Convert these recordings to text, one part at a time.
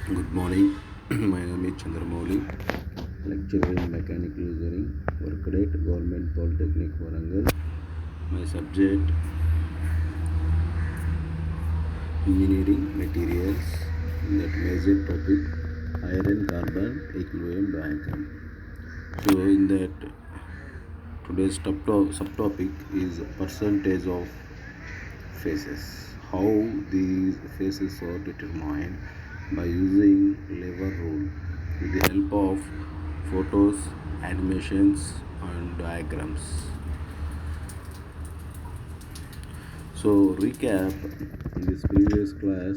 Good morning. My name is Chandramouli, lecturer in mechanical engineering, worked at Government Polytechnic Warangal. My subject engineering materials. That major topic iron carbon equilibrium diagram. So in that today's subtopic is percentage of phases. How these phases are determined by using lever rule with the help of photos, animations and diagrams. So recap, in this previous class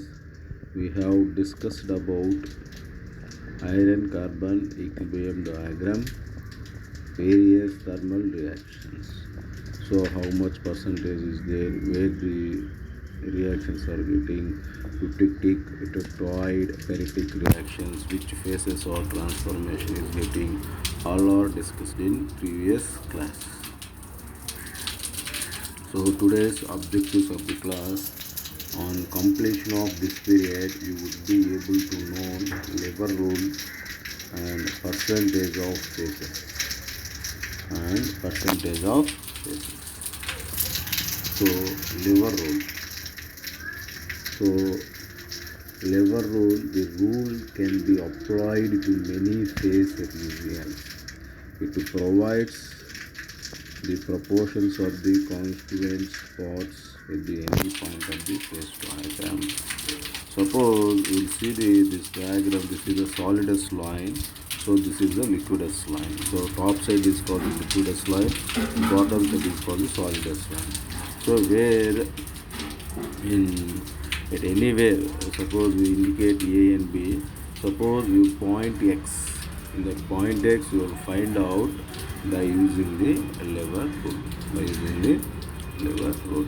we have discussed about iron carbon equilibrium diagram, various thermal reactions. So how much percentage is there, where the reactions are getting eutectic, eutectoid, periodic reactions, which phases or transformation is getting, all are discussed in previous class. So today's objectives of the class, on completion of this period you would be able to know lever rules and percentage of phases So lever rule. So lever rule, the rule can be applied to many phase regions. It provides the proportions of the constituent spots at the any point of the phase diagram. Suppose we'll see this diagram. This is a solidus line. So this is the liquidus line. So top side is called the liquidus line, bottom side is called the solidus line. So where in at anywhere, suppose we indicate A and B. Suppose you point X. In that point X, you will find out by using the lever rule.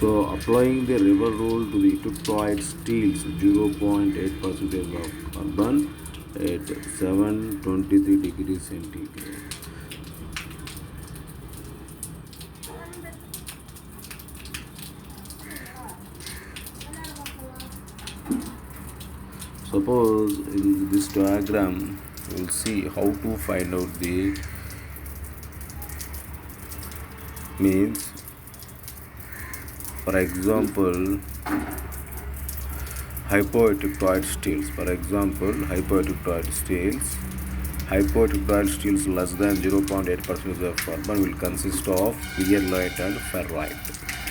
So applying the lever rule to the eutectoid steels, 0.8% of carbon at 723 degrees centigrade. Suppose in this diagram we will see how to find out the means. For example, hypoeutectoid steels. Hypoeutectoid steels less than 0.8% of carbon will consist of perlite and ferrite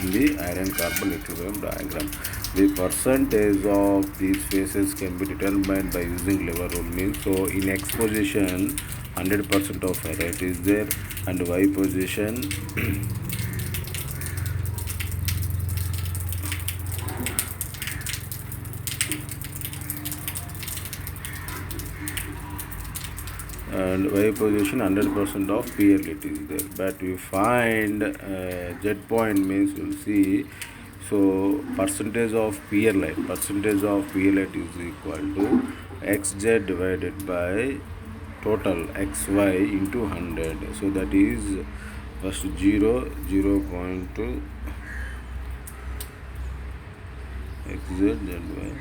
in the iron carbon equilibrium diagram. The percentage of these phases can be determined by using lever rule means. So in X position 100% of ferrite is there, and Y position and Y position 100% of perlite is there. But we find Z point means we'll see. So percentage of perlite is equal to XZ divided by total XY into 100. So that is first 0.2 XZ by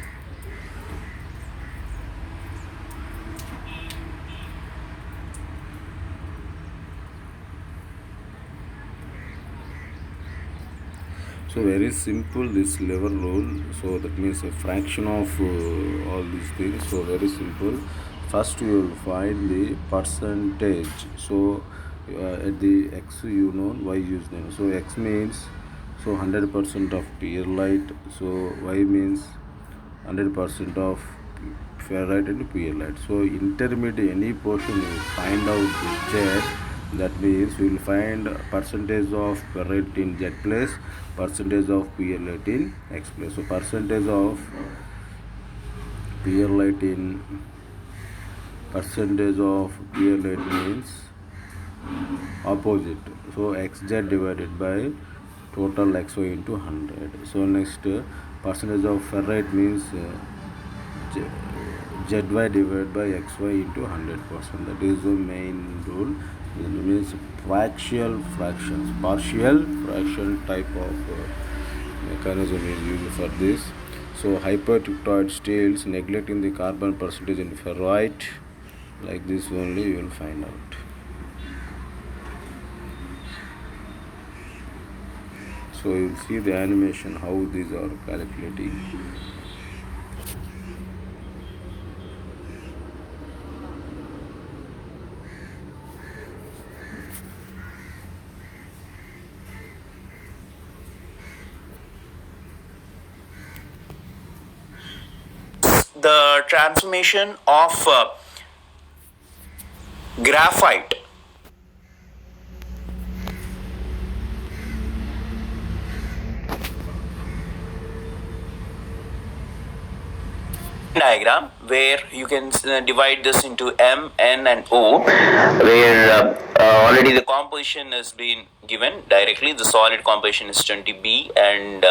so very simple this lever rule. So that means a fraction of all these things. So very simple. First you will find the percentage. So at the X you know, Y use them. So X means 100% of perlite. So Y means 100% of ferrite and perlite. So intermediate any portion you find out the Z. That means we will find percentage of ferrite in Z place, percentage of perlite in X place. So percentage of perlite means opposite. So XZ divided by total XY into 100. So next percentage of ferrite means ZY divided by XY into 100%. That is the main rule. It means partial fraction type of mechanism is used for this. So hyperpeptide steels neglecting the carbon percentage in ferrite, like this only you will find out. So you will see the animation how these are calculating. The transformation of graphite diagram, where you can divide this into M, N, and O, where already the composition has been given directly. The solid composition is 20B, and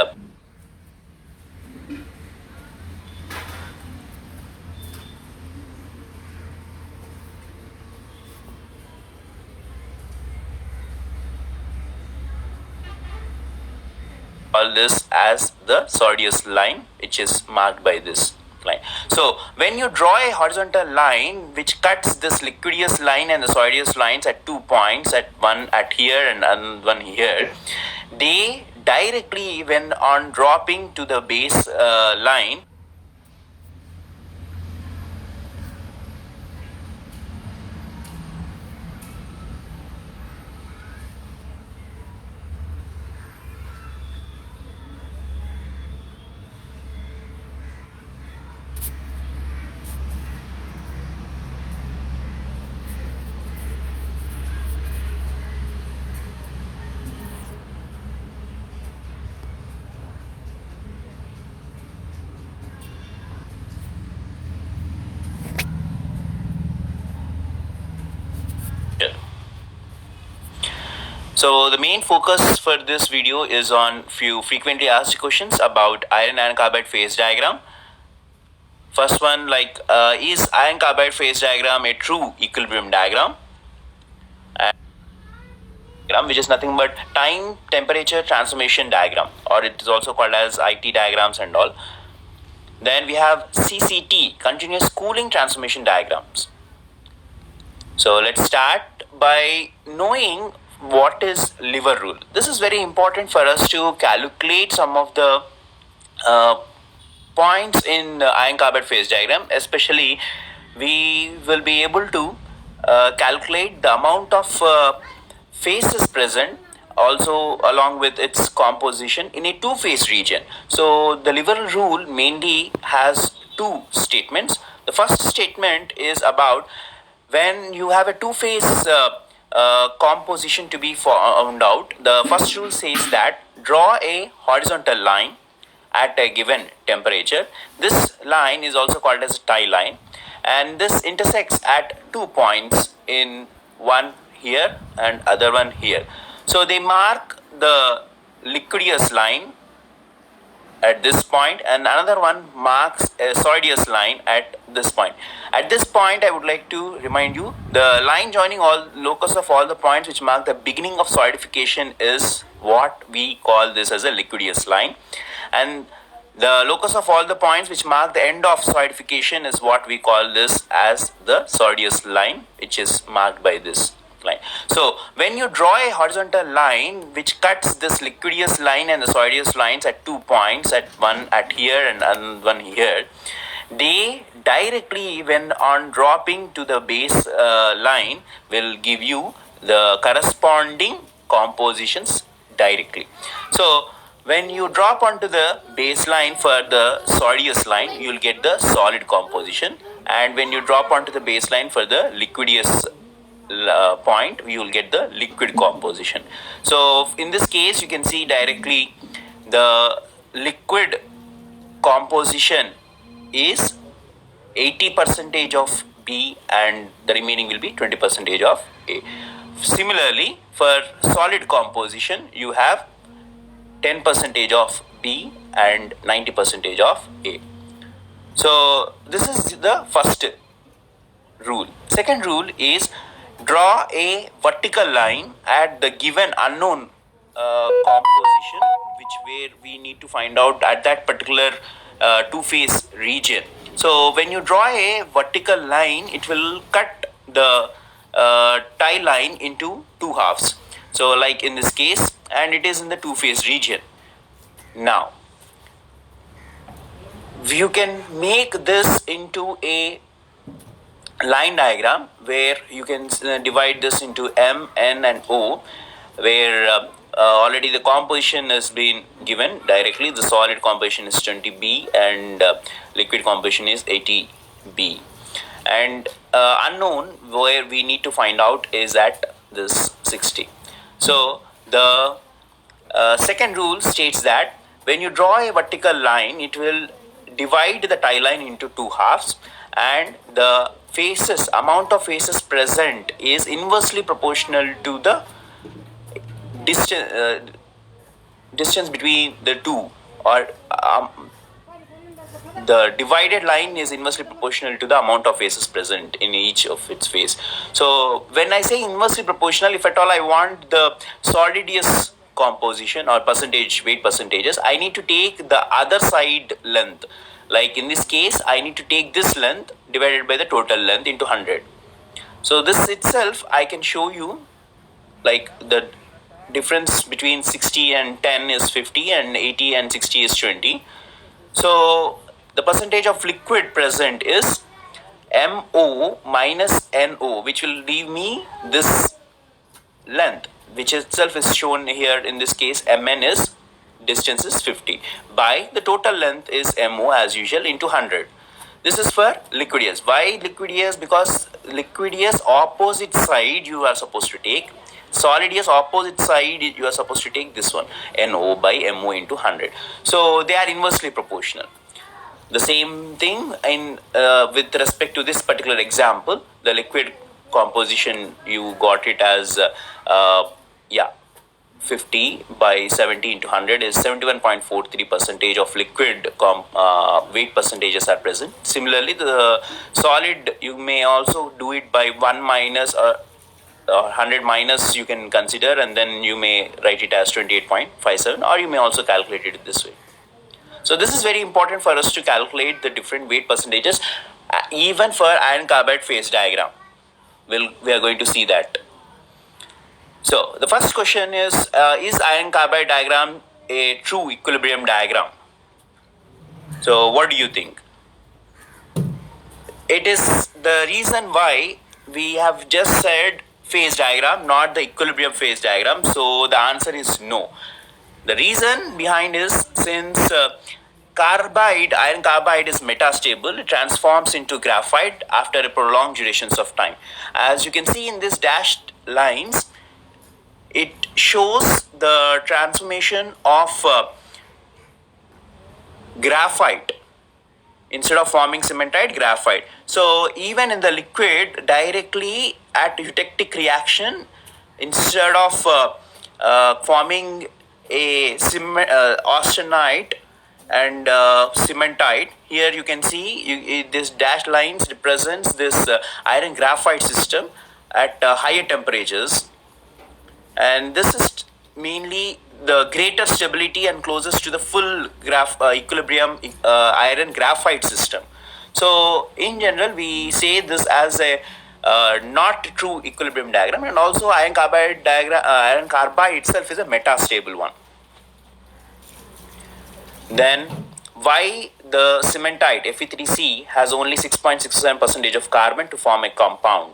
call this as the Sordius line, which is marked by this line. So when you draw a horizontal line which cuts this liquidious line and the Sordius lines at 2 points, at one at here and one here, they directly, when on dropping to the base line, so the main focus for this video is on few frequently asked questions about iron carbide phase diagram. First one, like, is iron carbide phase diagram a true equilibrium diagram? Which is nothing but time temperature transformation diagram, or it is also called as IT diagrams and all. Then we have CCT, continuous cooling transformation diagrams. So let's start by knowing what is lever rule. This is very important for us to calculate some of the points in iron carbide phase diagram. Especially, we will be able to calculate the amount of phases present, also along with its composition in a two-phase region. So the lever rule mainly has two statements. The first statement is about when you have a two-phase composition to be found out. The first rule says that draw a horizontal line at a given temperature. This line is also called as a tie line, and this intersects at 2 points, in one here and other one here. So they mark the liquidious line at this point, and another one marks a Sordius line at this point. At this point, I would like to remind you, the line joining all locus of all the points which mark the beginning of solidification is what we call this as a liquidious line, and the locus of all the points which mark the end of solidification is what we call this as the Sordius line, which is marked by this line. So when you draw a horizontal line which cuts this liquidious line and the Sordius lines at 2 points, at one at here and one here, they directly, when on dropping to the base line, will give you the corresponding compositions directly. So when you drop onto the baseline for the Sordius line, you will get the solid composition, and when you drop onto the baseline for the liquidious point, you will get the liquid composition. So in this case, you can see directly the liquid composition is 80% of B, and the remaining will be 20% of A. Similarly, for solid composition, you have 10% of B and 90% of A. So this is the first rule. Second rule is draw a vertical line at the given unknown composition, which where we need to find out at that particular two-phase region. So when you draw a vertical line, it will cut the tie line into two halves. So like in this case, and it is in the two-phase region. Now, you can make this into a line diagram where you can divide this into M, N, and O, where already the composition has been given directly. The solid composition is 20B and liquid composition is 80B. And unknown where we need to find out is at this 60. So the second rule states that when you draw a vertical line, it will divide the tie line into two halves, and the amount of faces present is inversely proportional to the distance between the two, or the divided line is inversely proportional to the amount of faces present in each of its face. So when I say inversely proportional, if at all I want the solidus composition or weight percentages, I need to take the other side length. Like in this case, I need to take this length divided by the total length into 100. So this itself, I can show you, like the difference between 60 and 10 is 50 and 80 and 60 is 20. So the percentage of liquid present is MO minus NO, which will leave me this length, which itself is shown here in this case. MN is distance is 50 by the total length is MO as usual into 100. This is for liquidius. Why liquidius? Because liquidius opposite side you are supposed to take. Solidus opposite side you are supposed to take this one, NO by MO into 100. So they are inversely proportional. The same thing in with respect to this particular example, the liquid composition, you got it as 50 by 70 into 100 is 71.43% of liquid weight percentages are present. Similarly, the solid, you may also do it by 1 minus or 100 minus you can consider, and then you may write it as 28.57, or you may also calculate it this way. So this is very important for us to calculate the different weight percentages, even for iron carbide phase diagram. We are going to see that. So the first question is iron carbide diagram a true equilibrium diagram? So what do you think? It is the reason why we have just said phase diagram, not the equilibrium phase diagram. So the answer is no. The reason behind is since iron carbide is metastable, it transforms into graphite after a prolonged durations of time. As you can see in this dashed lines, it shows the transformation of graphite. Instead of forming cementite, graphite. So even in the liquid, directly at eutectic reaction, instead of forming a austenite and cementite, here you can see this dashed lines represents this iron graphite system at higher temperatures, and this is mainly the greater stability and closest to the full equilibrium iron graphite system. So in general, we say this as a not true equilibrium diagram, and also iron carbide itself is a metastable one. Then why the cementite Fe3C has only 6.67% of carbon to form a compound?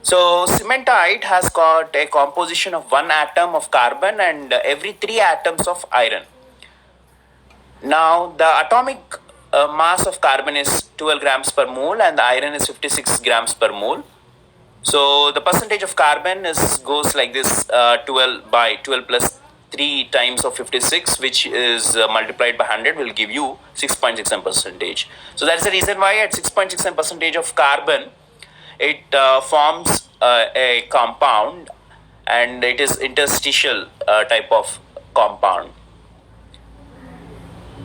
So cementite has got a composition of 1 atom of carbon and every 3 atoms of iron. Now the atomic mass of carbon is 12 grams per mole and the iron is 56 grams per mole. So the percentage of carbon goes like this, 12 by 12 plus 3 times of 56, which is multiplied by 100 will give you 6.67%. So that's the reason why at 6.67% of carbon, it forms a compound, and it is interstitial type of compound.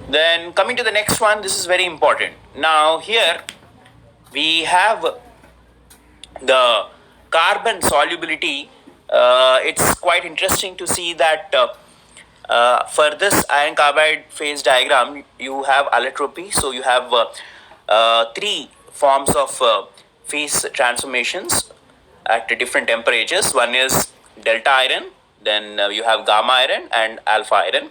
Then coming to the next one, this is very important. Now here we have the carbon solubility. It's quite interesting to see that For this iron carbide phase diagram, you have allotropy. So you have three forms of phase transformations at different temperatures. One is delta iron, then you have gamma iron and alpha iron,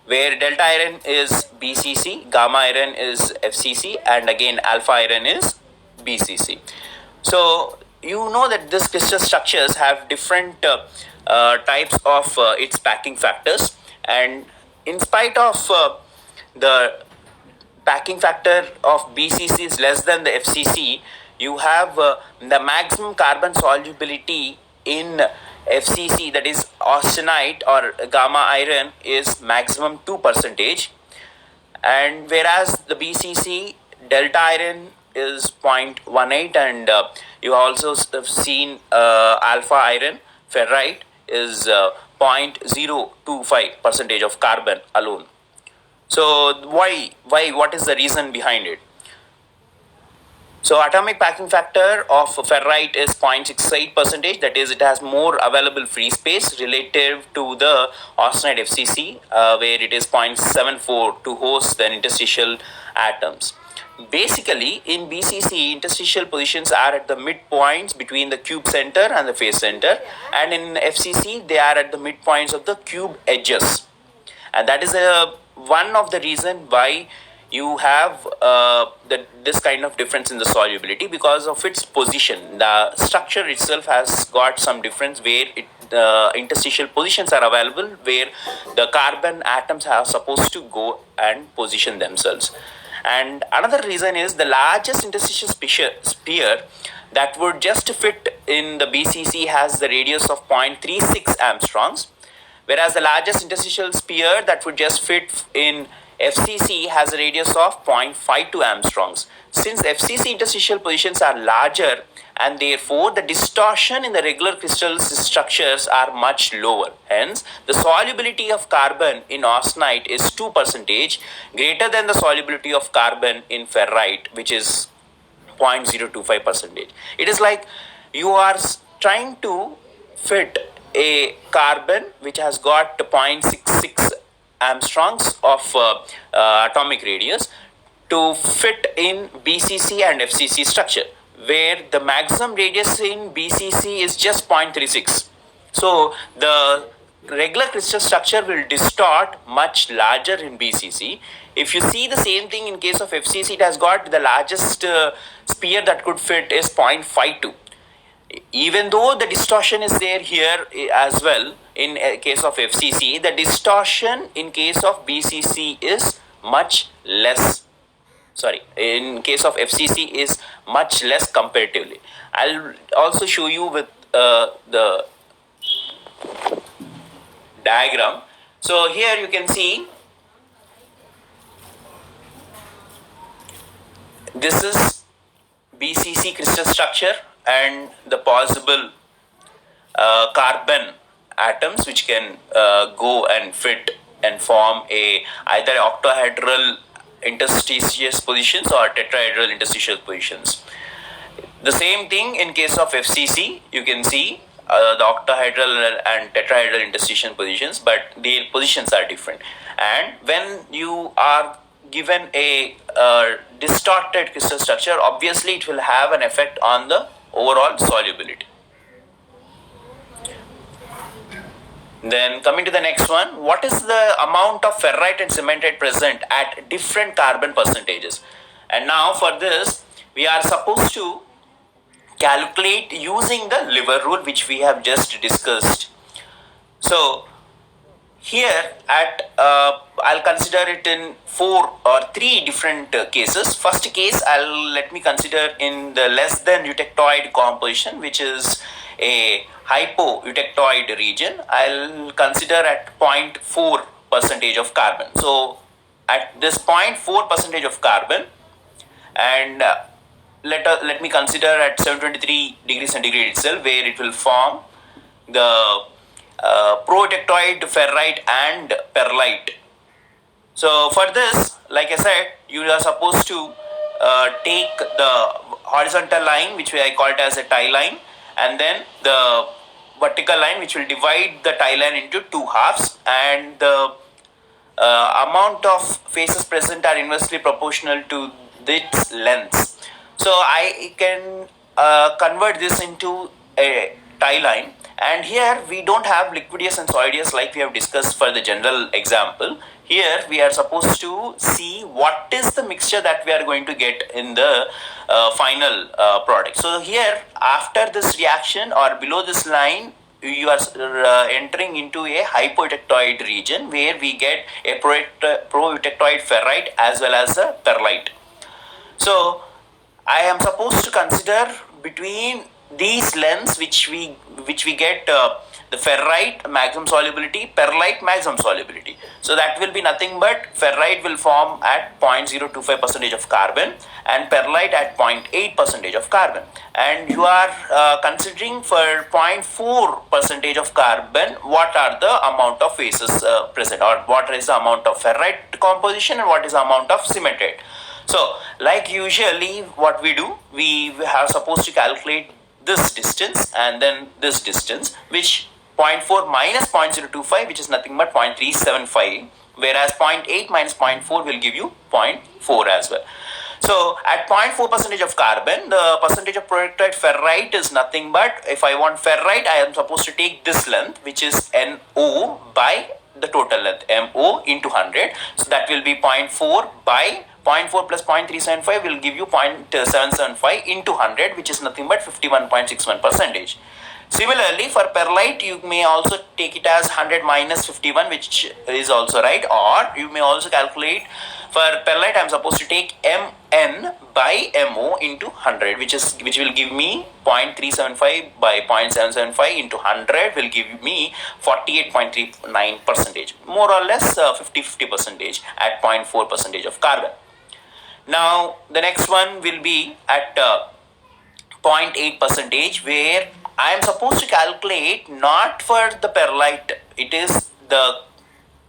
where delta iron is BCC, gamma iron is FCC, and again alpha iron is BCC. So you know that these crystal structures have different types of its packing factors, and in spite of the packing factor of BCC is less than the FCC, you have the maximum carbon solubility in FCC, that is austenite or gamma iron, is maximum 2%, and whereas the BCC delta iron is 0.18, and you also have seen alpha iron ferrite is 0.025% of carbon alone. So why what is the reason behind it? So atomic packing factor of ferrite is 0.68%, that is it has more available free space relative to the austenite FCC, where it is 0.74 to host the interstitial atoms. Basically, in BCC, interstitial positions are at the midpoints between the cube center and the face center, and in FCC, they are at the midpoints of the cube edges. And that is one of the reason why you have this kind of difference in the solubility, because of its position. The structure itself has got some difference where the interstitial positions are available, where the carbon atoms are supposed to go and position themselves. And another reason is the largest interstitial sphere that would just fit in the BCC has the radius of 0.36 Armstrongs, whereas the largest interstitial sphere that would just fit in FCC has a radius of 0.52 Armstrongs. Since FCC interstitial positions are larger, and therefore the distortion in the regular crystal structures are much lower. Hence, the solubility of carbon in austenite is 2%, greater than the solubility of carbon in ferrite, which is 0.025%. It is like you are trying to fit a carbon which has got 0.66 Armstrongs of atomic radius to fit in BCC and FCC structure, where the maximum radius in BCC is just 0.36. So the regular crystal structure will distort much larger in BCC. If you see the same thing in case of FCC, it has got the largest sphere that could fit is 0.52. Even though the distortion is there here as well in case of FCC, the distortion in case of BCC is much less. Sorry, in case of FCC is much less comparatively. I'll also show you with the diagram. So here you can see this is BCC crystal structure and the possible carbon atoms which can go and fit and form a either octahedral interstitious positions or tetrahedral interstitial positions. The same thing in case of FCC, you can see the octahedral and tetrahedral interstitial positions, but their positions are different. And when you are given a distorted crystal structure, obviously it will have an effect on the overall solubility. Then coming to the next one, what is the amount of ferrite and cementite present at different carbon percentages? And now for this, we are supposed to calculate using the Liver rule, which we have just discussed. So here at I'll consider it in 4 or 3 different cases. First case, let me consider in the less than eutectoid composition, which is a hypo-eutectoid region. I'll consider at 0.4% of carbon. So at this 0.4% of carbon, and let me consider at 723 degrees centigrade itself, where it will form the pro-eutectoid ferrite and perlite. So for this, like I said, you are supposed to take the horizontal line, which I call it as a tie line, and then the vertical line, which will divide the tie line into 2 halves, and the amount of faces present are inversely proportional to its lengths. So I can convert this into a tie line, and here we don't have liquidius and solidus like we have discussed for the general example. Here we are supposed to see what is the mixture that we are going to get in the final product. So here, after this reaction or below this line, you are entering into a hypoeutectoid region where we get a proeutectoid ferrite as well as a perlite. So I am supposed to consider between these lengths which we get the ferrite maximum solubility, perlite maximum solubility. So that will be nothing but ferrite will form at 0.025% of carbon and perlite at 0.8% of carbon. And you are considering for 0.4% of carbon what are the amount of faces present, or what is the amount of ferrite composition and what is the amount of cementite. So, like usually what we do, we are supposed to calculate this distance and then this distance, which 0.4 minus 0.025, which is nothing but 0.375, whereas 0.8 minus 0.4 will give you 0.4 as well. So at 0.4% of carbon, the percentage of proeutectoid ferrite is nothing but, if I want ferrite, I am supposed to take this length, which is NO by the total length, MO into 100. So that will be 0.4 by 0.4 plus 0.375 will give you 0.775 into 100, which is nothing but 51.61%. Similarly, for perlite, you may also take it as 100 minus 51, which is also right, or you may also calculate for perlite, I am supposed to take MN by MO into 100, which will give me 0.375 by 0.775 into 100 will give me 48.39%, more or less 50% at 0.4% of carbon. Now, the next one will be at 0.8%, where I am supposed to calculate not for the perlite, it is the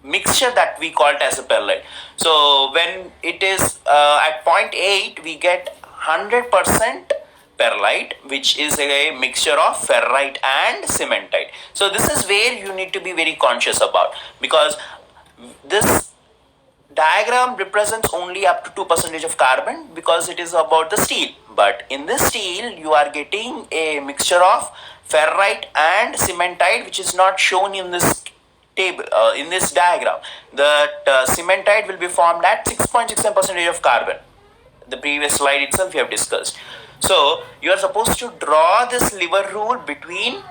mixture that we call it as a perlite. So when it is at 0.8, we get 100% perlite, which is a mixture of ferrite and cementite. So this is where you need to be very conscious about, because this diagram represents only up to 2% of carbon because it is about the steel, but in this steel you are getting a mixture of ferrite and cementite, which is not shown in this table, in this diagram. That cementite will be formed at 6.67% of carbon. The previous slide itself we have discussed. So you are supposed to draw this lever rule between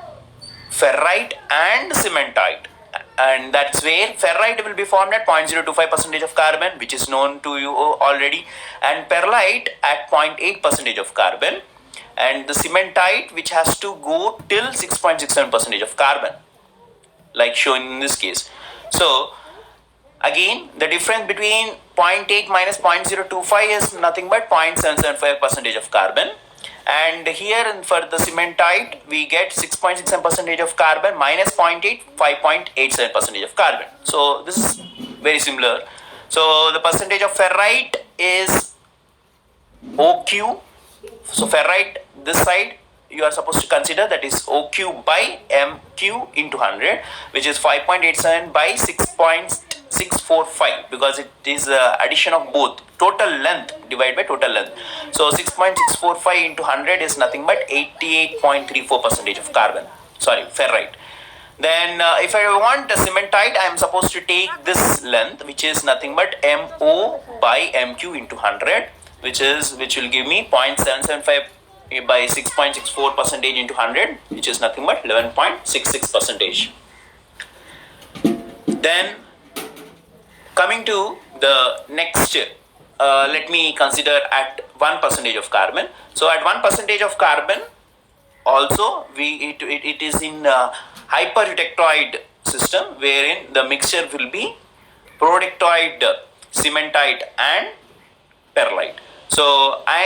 ferrite and cementite, and that's where ferrite will be formed at 0.025% of carbon, which is known to you already, and perlite at 0.8% of carbon, and the cementite which has to go till 6.67% of carbon, like shown in this case. So again, the difference between 0.8 minus 0.025 is nothing but 0.775% of carbon. And here for the cementite, we get 6.67% of carbon minus 0.8, 5.87% of carbon. So this is very similar. So the percentage of ferrite is OQ. So ferrite, this side, you are supposed to consider that is OQ by MQ into 100, which is 5.87 by 6.645, because it is addition of both total length divided by total length. So 6.645 into 100 is nothing but 88.34% of carbon, sorry, ferrite. Then if I want a cementite, I am supposed to take this length, which is nothing but MO by MQ into 100, which will give me 0.775 by 6.64% into 100, which is nothing but 11.66%. Then coming to the next, let me consider at 1% of carbon. So at 1% of carbon, also it is in hypereutectoid system, wherein the mixture will be proeutectoid, cementite and perlite. So I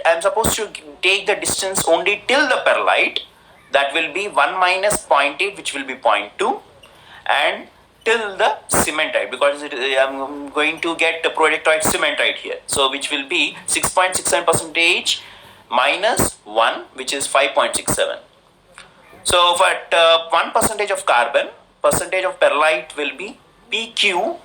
am supposed to take the distance only till the perlite, that will be 1 minus 0.8, which will be 0.2, and till the cementite, because I am going to get the proeutectoid cementite here, so which will be 6.67% minus 1, which is 5.67. So for 1% of carbon, percentage of perlite will be PQ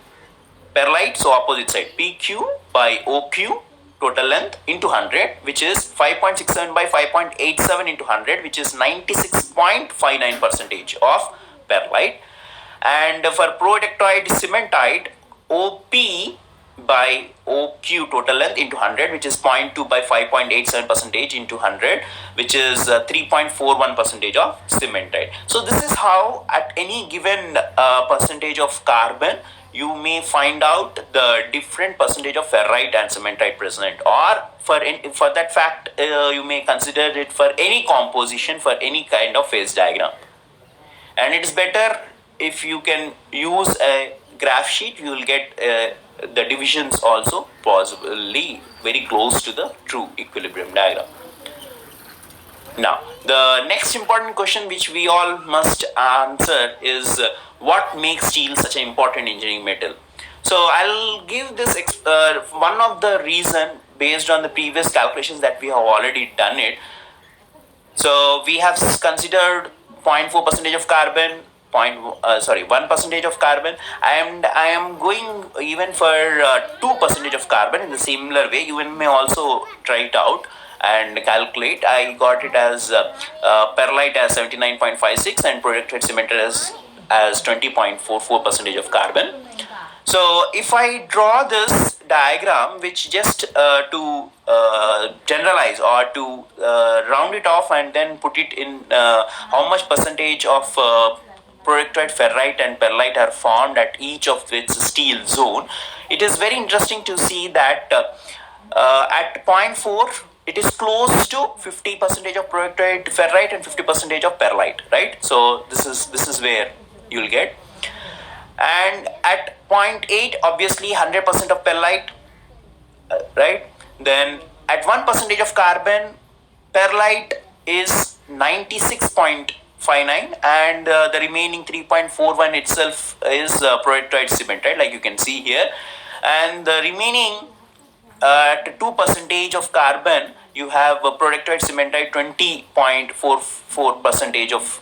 perlite, so opposite side, PQ by OQ total length into 100, which is 5.67 by 5.87 into 100, which is 96.59 percentage of perlite. And for proteictite cementite, OP by OQ total length into 100, which is 0.2 by 5.87 percentage into 100, which is 3.41 percentage of cementite. So this is how at any given percentage of carbon you may find out the different percentage of ferrite and cementite present, or for that fact you may consider it for any composition for any kind of phase diagram. And it is better if you can use a graph sheet, you will get the divisions also possibly very close to the true equilibrium diagram. Now, the next important question which we all must answer is what makes steel such an important engineering metal? So I'll give this one of the reason based on the previous calculations that we have already done it. So we have considered 0.4 percentage of carbon, 1 percentage of carbon, and I am going even for 2 percentage of carbon in the similar way. You may also try it out and calculate. I got it as perlite as 79.56 and proteictite cementite as 20.44 percentage of carbon. So if I draw this diagram, which just to generalize or to round it off and then put it in how much percentage of proteictite, ferrite and perlite are formed at each of its steel zone, it is very interesting to see that at 0.4 it is close to 50 percentage of proteictite, ferrite and 50 percentage of perlite, right? So this is where you will get. And at 0.8 obviously 100% of perlite, right? Then at 1 percentage of carbon, perlite is 96.59 and the remaining 3.41 itself is proteictite cementite, like you can see here. And the remaining at 2 percentage of carbon, you have proteictite cementite 20.44 percentage of,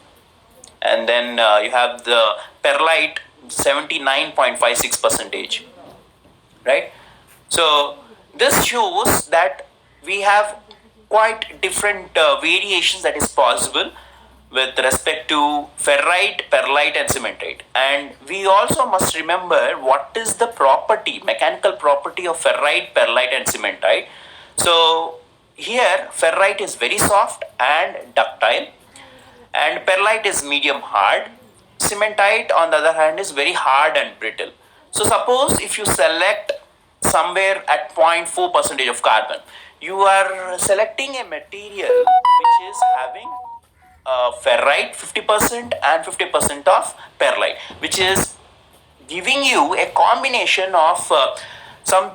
and then you have the perlite 79.56 percentage, right? So this shows that we have quite different variations that is possible with respect to ferrite, perlite and cementite. And we also must remember what is the property, mechanical property of ferrite, perlite and cementite. So here ferrite is very soft and ductile and perlite is medium hard. Cementite on the other hand is very hard and brittle. So suppose if you select somewhere at 0.4 percentage of carbon, you are selecting a material which is having ferrite 50% and 50% of perlite, which is giving you a combination of some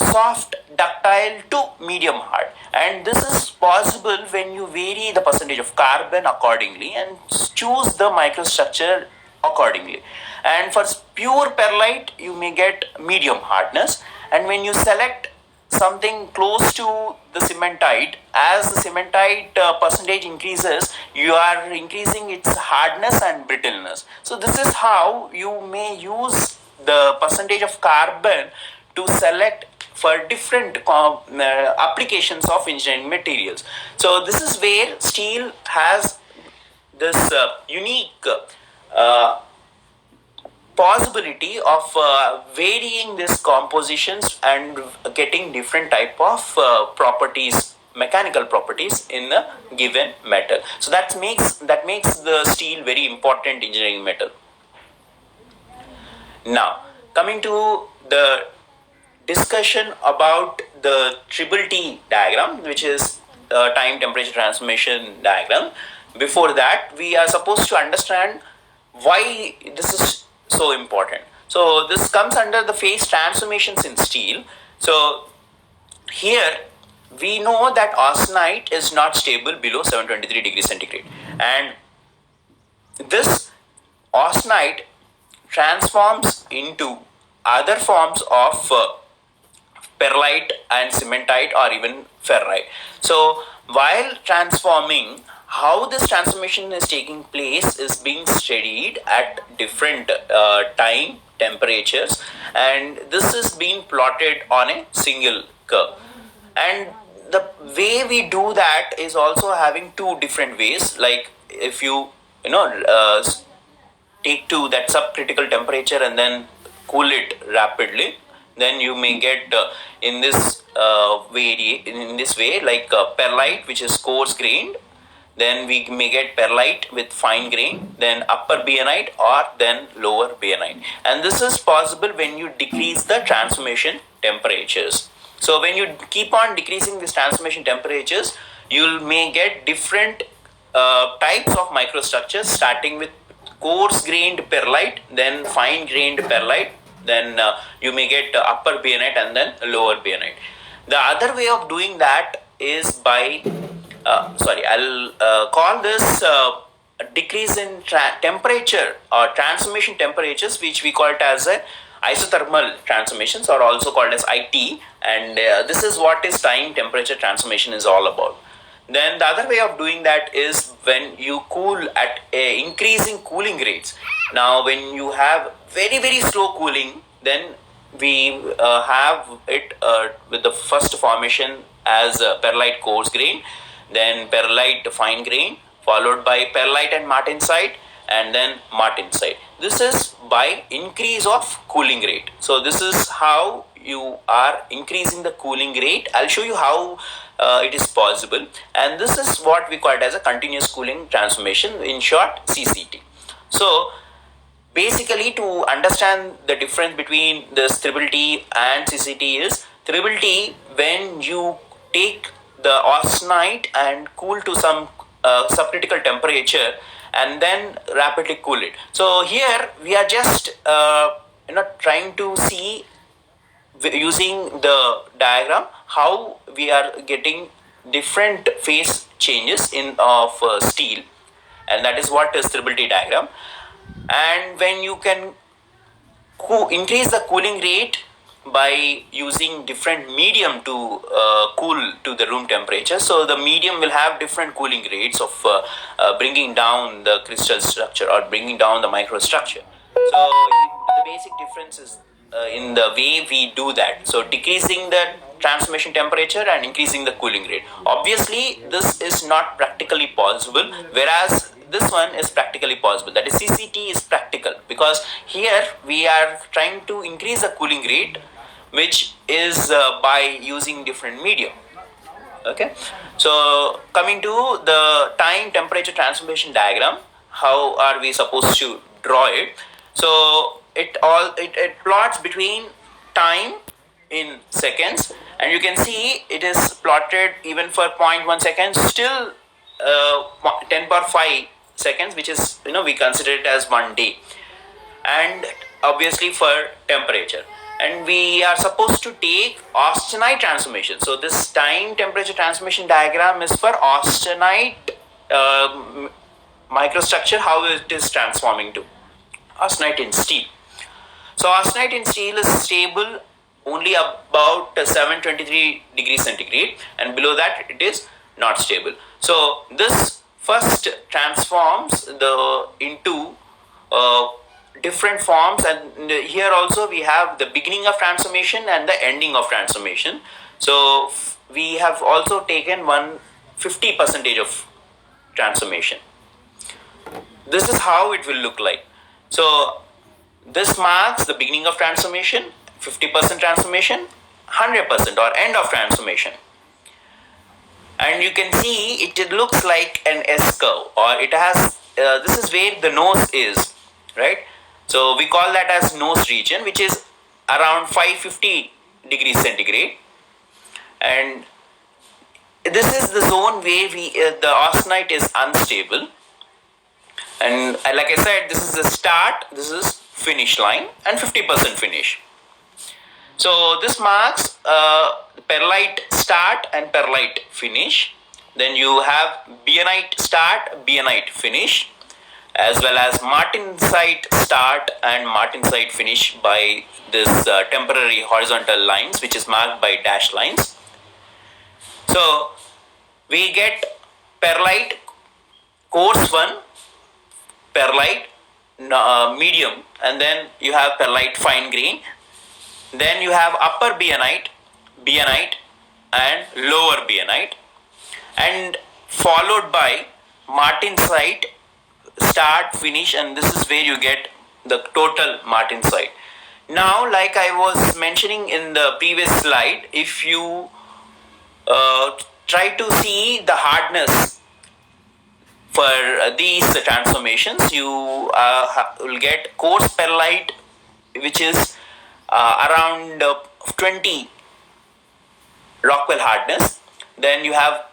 soft, ductile to medium hard. And this is possible when you vary the percentage of carbon accordingly and choose the microstructure accordingly. And for pure perlite, you may get medium hardness. And when you select something close to the cementite, as the cementite percentage increases, you are increasing its hardness and brittleness. So this is how you may use the percentage of carbon to select for different applications of engineering materials. So this is where steel has this unique possibility of varying these compositions and getting different type of properties, mechanical properties in a given metal. So that makes the steel very important engineering metal. Now coming to the discussion about the triple T diagram, which is time temperature transformation diagram. Before that, we are supposed to understand why this is so important. So this comes under the phase transformations in steel. So here we know that austenite is not stable below 723 degrees centigrade, and this austenite transforms into other forms of perlite and cementite or even ferrite. So while transforming, how this transformation is taking place is being studied at different time temperatures, and this is being plotted on a single curve. And the way we do that is also having two different ways. Like if you know take to that subcritical temperature and then cool it rapidly, then you may get in this way, like perlite, which is coarse grained, then we may get perlite with fine grain, then upper bayanite, or then lower bayanite. And this is possible when you decrease the transformation temperatures. So when you keep on decreasing these transformation temperatures, you may get different types of microstructures, starting with coarse grained perlite, then fine grained perlite, then you may get upper bayanite and then lower bayanite. The other way of doing that is by I'll call this decrease in temperature or transformation temperatures, which we call it as a isothermal transformations, or also called as IT. And this is what is time temperature transformation is all about. Then the other way of doing that is when you cool at increasing cooling rates. Now, when you have very, very slow cooling, then we have it with the first formation as perlite coarse grain, then perlite fine grain, followed by perlite and martensite, and then martensite. This is by increase of cooling rate. So this is how you are increasing the cooling rate. I'll show you how it is possible, and this is what we call it as a continuous cooling transformation, in short CCT. So basically, to understand the difference between this triple T and CCT is, triple T, when you take the austenite and cool to some subcritical temperature and then rapidly cool it. So here we are just trying to see using the diagram how we are getting different phase changes in of steel, and that is what is triple T diagram. And when you can increase the cooling rate by using different medium to cool to the room temperature, so the medium will have different cooling rates of bringing down the crystal structure or bringing down the microstructure. So the basic difference is in the way we do that. So decreasing the transformation temperature and increasing the cooling rate. Obviously, this is not practically possible, whereas this one is practically possible. That is, CCT is practical, because here we are trying to increase the cooling rate, which is by using different medium. Okay, so coming to the time temperature transformation diagram, how are we supposed to draw it? So it plots between time in seconds, and you can see it is plotted even for 0.1 seconds, still 10 power 5 seconds, which is, we consider it as 1 day. And obviously for temperature, and we are supposed to take austenite transformation. So this time temperature transformation diagram is for austenite microstructure, how it is transforming to austenite in steel. So austenite in steel is stable only about 723 degrees centigrade, and below that it is not stable. So this first transforms into different forms, and here also we have the beginning of transformation and the ending of transformation. So we have also taken 50% of transformation. This is how it will look like. So this marks the beginning of transformation, 50% transformation, 100% or end of transformation. And you can see it looks like an S curve, or it has this is where the nose is, right? So we call that as nose region, which is around 550 degrees centigrade. And this is the zone where the austenite is unstable. And like I said, this is the start, this is finish line, and 50% finish. So this marks perlite start and perlite finish. Then you have bayanite start, bayanite finish, as well as martensite start and martensite finish by this temporary horizontal lines, which is marked by dashed lines. So we get perlite coarse one, perlite medium, and then you have perlite fine grain. Then you have upper BNite, and lower BNite, and followed by martensite, start, finish, and this is where you get the total martensite. Now, like I was mentioning in the previous slide, if you try to see the hardness for these transformations, you will get coarse perlite, which is around 20 Rockwell hardness. Then you have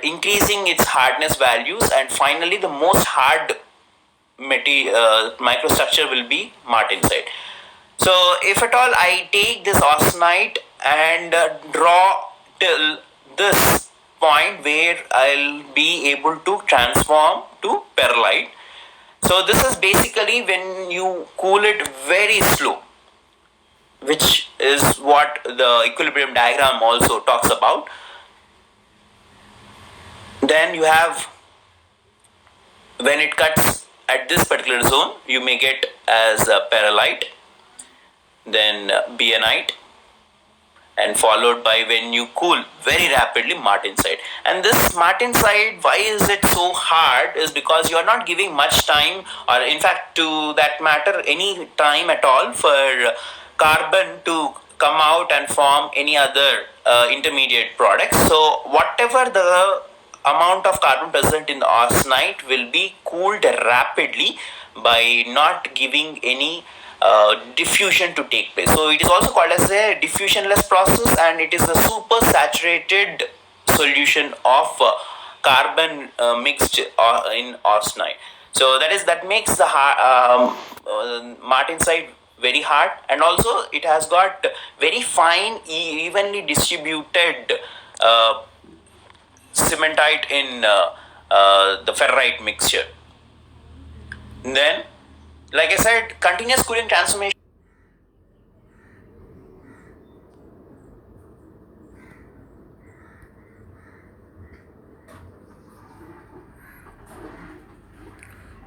increasing its hardness values, and finally the most hard microstructure will be martensite. So if at all I take this austenite and draw till this point where I'll be able to transform to perlite. So this is basically when you cool it very slow, which is what the equilibrium diagram also talks about. Then you have, when it cuts at this particular zone, you may get as perlite, then BNite, and followed by, when you cool very rapidly, martensite. And this martensite, why is it so hard, is because you are not giving much time, or in fact to that matter any time at all, for carbon to come out and form any other intermediate products. So whatever the amount of carbon present in the austenite will be cooled rapidly by not giving any diffusion to take place. So it is also called as a diffusionless process, and it is a super saturated solution of carbon mixed in austenite. So that makes the martensite very hard, and also it has got very fine, evenly distributed cementite in the ferrite mixture. Then, like I said, continuous cooling transformation.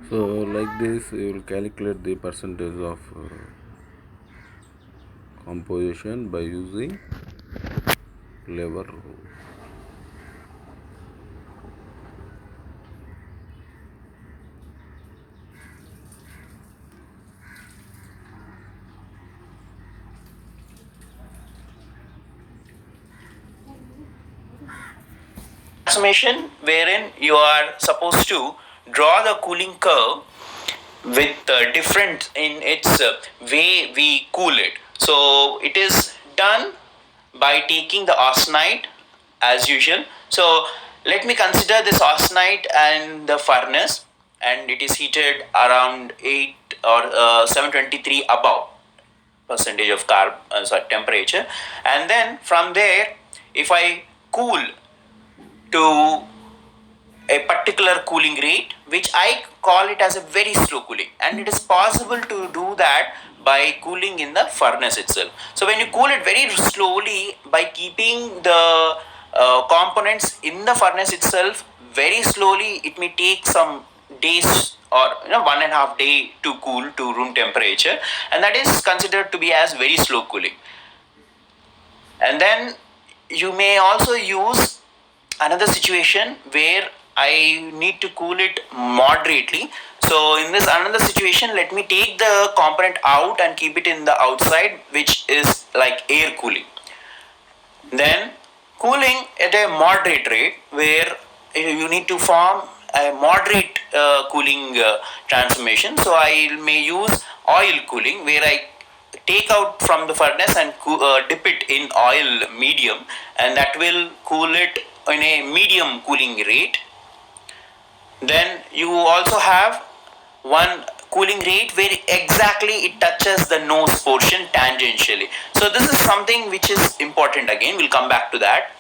So like this you will calculate the percentage of composition by using lever rule. Transformation wherein you are supposed to draw the cooling curve with different in its way we cool it. So it is done by taking the austenite as usual. So let me consider this austenite and the furnace, and it is heated around 8 or 723 above percentage of temperature, and then from there, if I cool to a particular cooling rate, which I call it as a very slow cooling, and it is possible to do that by cooling in the furnace itself. So when you cool it very slowly by keeping the components in the furnace itself very slowly, it may take some days, or 1.5 day to cool to room temperature, and that is considered to be as very slow cooling. And then you may also use another situation where I need to cool it moderately. So in this another situation, let me take the component out and keep it in the outside, which is like air cooling. Then cooling at a moderate rate, where you need to form a moderate cooling transformation. So I may use oil cooling, where I take out from the furnace and dip it in oil medium, and that will cool it in a medium cooling rate. Then you also have one cooling rate where exactly it touches the nose portion tangentially. So this is something which is important. Again, we'll come back to that.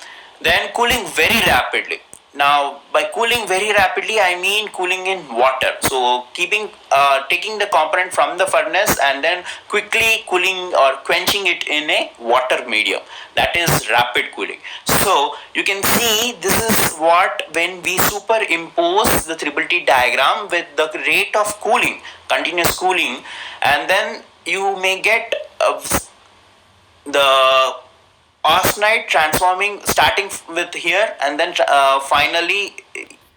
Then cooling very rapidly. Now, by cooling very rapidly, I mean cooling in water. So, taking the component from the furnace and then quickly cooling or quenching it in a water medium. That is rapid cooling. So, you can see this is what when we superimpose the 3T diagram with the rate of cooling, continuous cooling, and then you may get the austenite transforming starting with here and then finally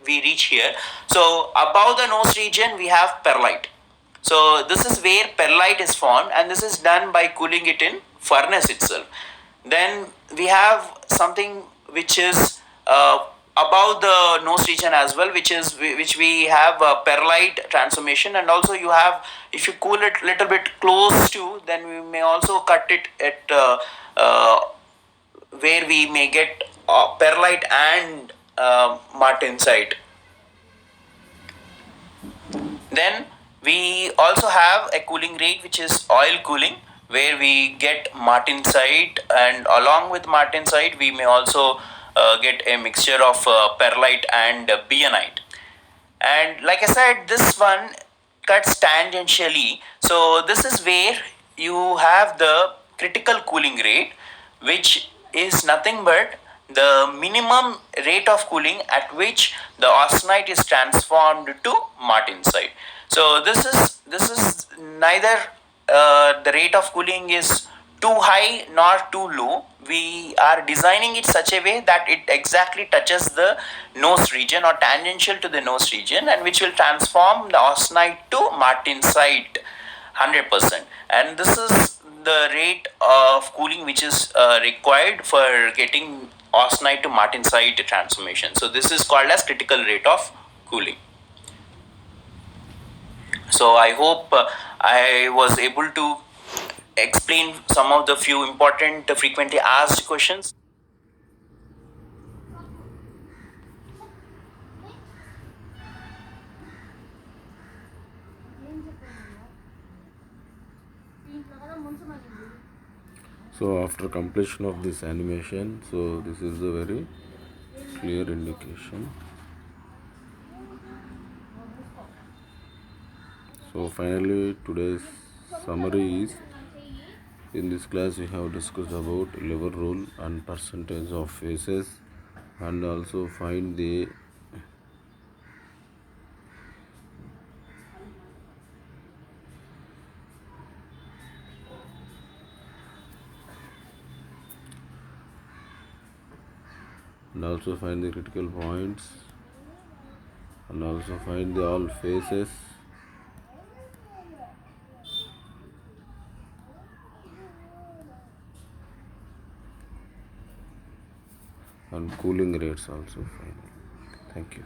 we reach here. So above the nose region we have perlite. So this is where perlite is formed, and this is done by cooling it in furnace itself. Then we have something which is above the nose region as well, which we have perlite transformation, and also you have, if you cool it little bit close to, then we may also cut it at where we may get perlite and martensite. Then we also have a cooling rate which is oil cooling, where we get martensite, and along with martensite we may also get a mixture of perlite and bayanite. And like I said, this one cuts tangentially. So this is where you have the critical cooling rate, which is nothing but the minimum rate of cooling at which the austenite is transformed to martensite. So this is neither the rate of cooling is too high nor too low. We are designing it such a way that it exactly touches the nose region or tangential to the nose region, and which will transform the austenite to martensite 100%. And this is the rate of cooling which is required for getting austenite to martensite transformation. So this is called as critical rate of cooling. So I hope I was able to explain some of the few important frequently asked questions. So after completion of this animation, so this is a very clear indication. So finally today's summary is, in this class we have discussed about lever rule and percentage of faces, and also find the critical points, and also find the all faces and cooling rates also finally. Thank you.